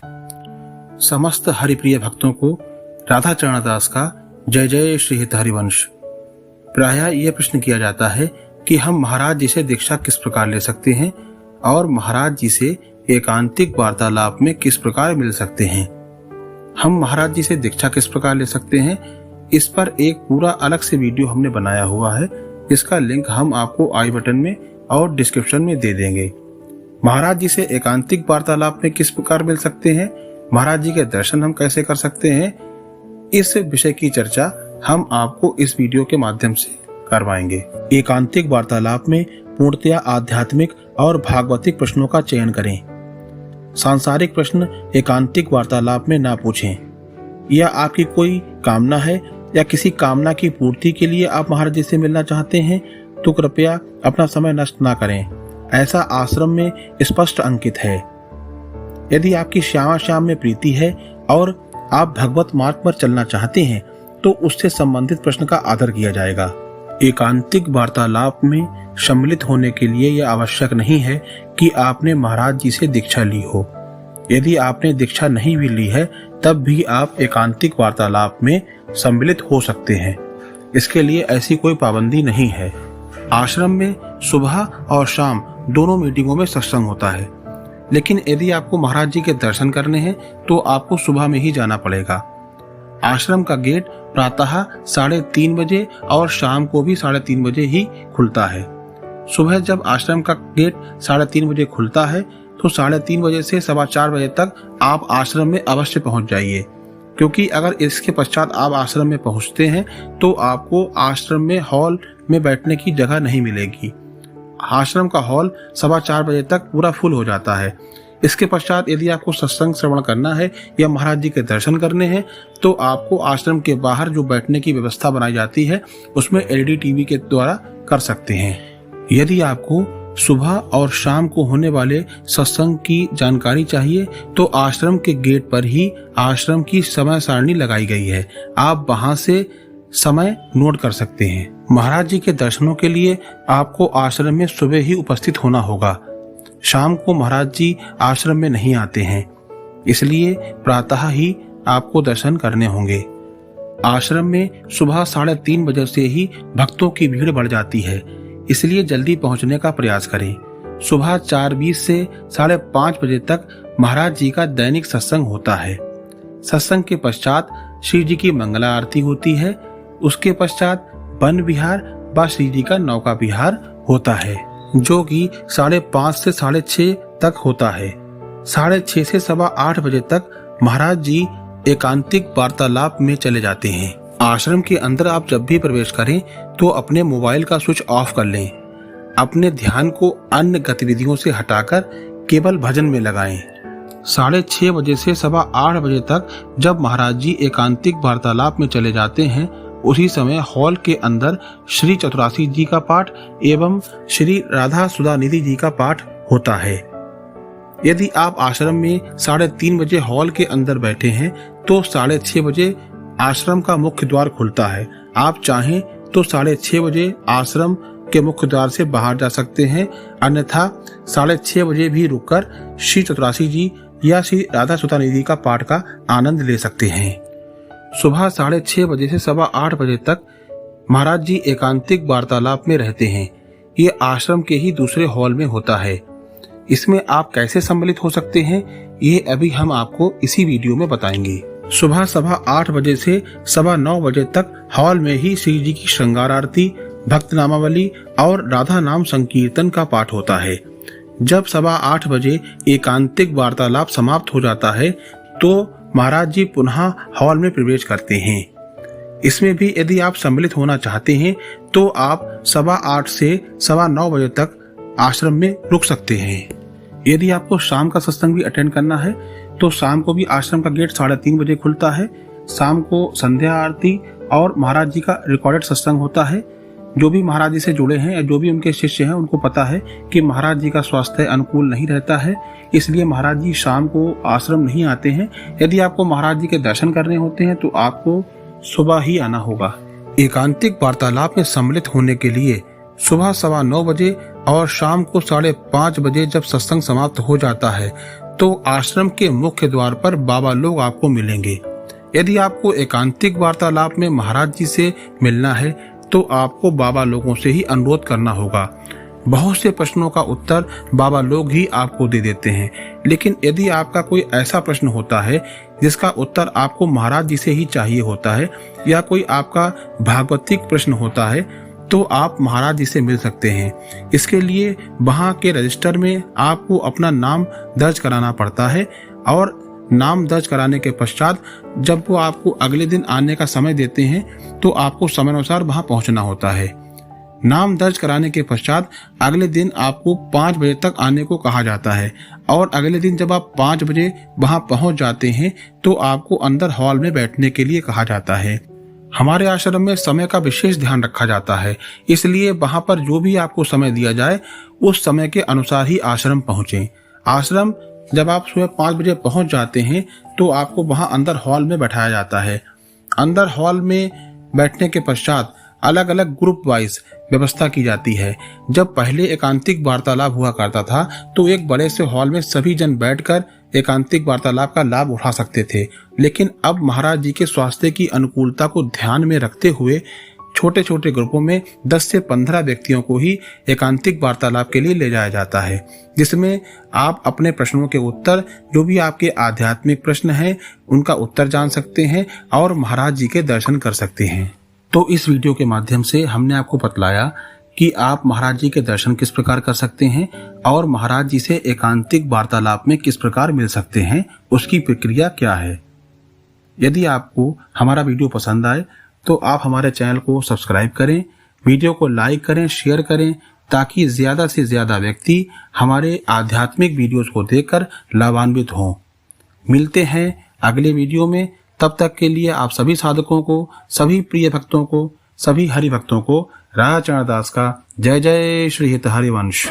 समस्त हरिप्रिय भक्तों को राधा चरणदास का जय जय श्री हित हरिवंश। प्रायः यह प्रश्न किया जाता है कि हम महाराज जी से दीक्षा किस प्रकार ले सकते हैं और महाराज जी से एकांतिक वार्तालाप में किस प्रकार मिल सकते हैं। हम महाराज जी से दीक्षा किस प्रकार ले सकते हैं, इस पर एक पूरा अलग से वीडियो हमने बनाया हुआ है, जिसका लिंक हम आपको आई बटन में और डिस्क्रिप्शन में दे देंगे। महाराज जी से एकांतिक वार्तालाप में किस प्रकार मिल सकते हैं, महाराज जी के दर्शन हम कैसे कर सकते हैं, इस विषय की चर्चा हम आपको इस वीडियो के माध्यम से करवाएंगे। एकांतिक वार्तालाप में पूर्णतया आध्यात्मिक और भागवतिक प्रश्नों का चयन करें। सांसारिक प्रश्न एकांतिक वार्तालाप में ना पूछें। या आपकी कोई कामना है या किसी कामना की पूर्ति के लिए आप महाराज जी से मिलना चाहते हैं तो कृपया अपना समय नष्ट ना करें। ऐसा आश्रम में स्पष्ट अंकित है। यदि आपकी श्यामा श्याम में प्रीति है और आप भगवत मार्ग पर चलना चाहते हैं तो उससे संबंधित प्रश्न का आदर किया जाएगा। एकांतिक वार्तालाप में सम्मिलित होने के लिए यह आवश्यक नहीं है कि आपने महाराज जी से दीक्षा ली हो। यदि आपने दीक्षा नहीं भी ली है तब भी आप एकांतिक वार्तालाप में सम्मिलित हो सकते हैं। इसके लिए ऐसी कोई पाबंदी नहीं है। आश्रम में सुबह और शाम दोनों मीटिंगों में सत्संग होता है, लेकिन यदि आपको महाराज जी के दर्शन करने हैं तो आपको सुबह में ही जाना पड़ेगा। आश्रम का गेट प्रातः 3:30 बजे और शाम को भी 3:30 बजे ही खुलता है। सुबह जब आश्रम का गेट 3:30 बजे खुलता है तो 3:30 बजे से 4:15 बजे तक आप आश्रम में अवश्य पहुंच जाइए, क्योंकि अगर इसके पश्चात आप आश्रम में पहुंचते हैं तो आपको आश्रम में हॉल में बैठने की जगह नहीं मिलेगी। आश्रम का हॉल 4:15 बजे तक पूरा फुल हो जाता है। इसके पश्चात यदि आपको सत्संग श्रवण करना है या महाराज जी के दर्शन करने हैं तो आपको आश्रम के बाहर जो बैठने की व्यवस्था बनाई जाती है उसमें एलईडी टीवी के द्वारा कर सकते हैं। यदि आपको सुबह और शाम को होने वाले सत्संग की जानकारी चाहिए तो आश्रम के गेट पर ही आश्रम की समय सारणी लगाई गई है। आप वहां से समय नोट कर सकते हैं। महाराज जी के दर्शनों के लिए आपको आश्रम में सुबह ही उपस्थित होना होगा। शाम को महाराज जी आश्रम में नहीं आते हैं, इसलिए प्रातः ही आपको दर्शन करने होंगे। आश्रम में सुबह 3:30 बजे से ही भक्तों की भीड़ बढ़ जाती है, इसलिए जल्दी पहुंचने का प्रयास करें। सुबह 4:20 से 5:30 बजे तक महाराज जी का दैनिक सत्संग होता है। सत्संग के पश्चात श्री जी की मंगला आरती होती है। उसके पश्चात वन विहार व श्री जी का नौका विहार होता है, जो कि 5:30 से 6:30 तक होता है। 6:30 से 8:15 बजे तक महाराज जी एकांतिक वार्तालाप में चले जाते हैं। आश्रम के अंदर आप जब भी प्रवेश करें तो अपने मोबाइल का स्विच ऑफ कर लें। अपने ध्यान को अन्य गतिविधियों से हटाकर केवल भजन में लगाएं। 6:30 बजे से 8:15 बजे तक जब महाराज जी एकांतिक वार्तालाप में चले जाते हैं उसी समय हॉल के अंदर श्री चतुरासी जी का पाठ एवं श्री राधा सुधा निधि जी का पाठ होता है। यदि आप आश्रम में 3:30 बजे हॉल के अंदर बैठे हैं तो 6:30 बजे आश्रम का मुख्य द्वार खुलता है। आप चाहें तो 6:30 बजे आश्रम के मुख्य द्वार से बाहर जा सकते हैं, अन्यथा 6:30 बजे भी रुककर श्री चतुरासी जी या श्री राधा सुधा निधि का पाठ का आनंद ले सकते हैं। सुबह 6:30 बजे से 8:15 बजे तक महाराज जी एकांतिक वार्तालाप में रहते हैं। ये आश्रम के ही दूसरे हॉल में होता है। इसमें आप कैसे सम्मिलित हो सकते हैं ये अभी हम आपको इसी वीडियो में बताएंगे। सुबह 8:15 बजे से 9:15 बजे तक हॉल में ही श्री जी की श्रृंगार आरती, भक्त नामावली और राधा नाम संकीर्तन का पाठ होता है। जब 8:15 बजे एकांतिक वार्तालाप समाप्त हो जाता है तो महाराज जी पुनः हॉल में प्रवेश करते हैं। इसमें भी यदि आप सम्मिलित होना चाहते हैं तो आप 8:15 से 9:15 बजे तक आश्रम में रुक सकते हैं। यदि आपको शाम का सत्संग भी अटेंड करना है तो शाम को भी आश्रम का गेट 3:30 बजे खुलता है। शाम को संध्या आरती और महाराज जी का रिकॉर्डेड सत्संग होता है। जो भी महाराज जी से जुड़े हैं या जो भी उनके शिष्य हैं उनको पता है कि महाराज जी का स्वास्थ्य अनुकूल नहीं रहता है, इसलिए महाराज जी शाम को आश्रम नहीं आते हैं। यदि आपको महाराज जी के दर्शन करने होते हैं तो आपको सुबह ही आना होगा। एकांतिक वार्तालाप में सम्मिलित होने के लिए सुबह 9:15 बजे और शाम को 5:30 बजे जब सत्संग समाप्त हो जाता है तो आश्रम के मुख्य द्वार पर बाबा लोग आपको मिलेंगे। यदि आपको एकांतिक वार्तालाप में महाराज जी से मिलना है तो आपको बाबा लोगों से ही अनुरोध करना होगा। बहुत से प्रश्नों का उत्तर बाबा लोग ही आपको दे देते हैं, लेकिन यदि आपका कोई ऐसा प्रश्न होता है जिसका उत्तर आपको महाराज जी से ही चाहिए होता है, या कोई आपका भागवतिक प्रश्न होता है, तो आप महाराज जी से मिल सकते हैं। इसके लिए वहाँ के रजिस्टर में आपको अपना नाम दर्ज कराना पड़ता है, और नाम दर्ज कराने के पश्चात जब वो आपको अगले दिन आने का समय देते हैं तो आपको समयानुसार वहाँ पहुँचना होता है। नाम दर्ज कराने के पश्चात अगले दिन आपको 5 बजे तक आने को कहा जाता है, और अगले दिन जब आप 5 बजे वहां पहुंच जाते हैं तो आपको अंदर हॉल में बैठने के लिए कहा जाता है। हमारे आश्रम में समय का विशेष ध्यान रखा जाता है, इसलिए वहां पर जो भी आपको समय दिया जाए उस समय के अनुसार ही आश्रम पहुंचे। आश्रम जब आप सुबह 5 बजे पहुंच जाते हैं तो आपको वहां अंदर हॉल में बैठाया जाता है। अंदर हॉल में बैठने के पश्चात अलग अलग ग्रुप वाइज व्यवस्था की जाती है। जब पहले एकांतिक वार्तालाप हुआ करता था तो एक बड़े से हॉल में सभी जन बैठकर एकांतिक वार्तालाप का लाभ उठा सकते थे, लेकिन अब महाराज जी के स्वास्थ्य की अनुकूलता को ध्यान में रखते हुए छोटे छोटे ग्रुपों में 10 से 15 व्यक्तियों को ही एकांतिक वार्तालाप के लिए ले जाया जाता है, जिसमें आप अपने प्रश्नों के उत्तर, जो भी आपके आध्यात्मिक प्रश्न हैं, उनका उत्तर जान सकते हैं और महाराज जी के दर्शन कर सकते हैं। तो इस वीडियो के माध्यम से हमने आपको बतलाया कि आप महाराज जी के दर्शन किस प्रकार कर सकते हैं और महाराज जी से एकांतिक वार्तालाप में किस प्रकार मिल सकते हैं, उसकी प्रक्रिया क्या है। यदि आपको हमारा वीडियो पसंद आए तो आप हमारे चैनल को सब्सक्राइब करें, वीडियो को लाइक करें, शेयर करें, ताकि ज्यादा से ज्यादा व्यक्ति हमारे आध्यात्मिक वीडियोस को देखकर लाभान्वित हों। मिलते हैं अगले वीडियो में। तब तक के लिए आप सभी साधकों को, सभी प्रिय भक्तों को, सभी हरि भक्तों को राधा चरण दास का जय जय श्री हित हरिवंश।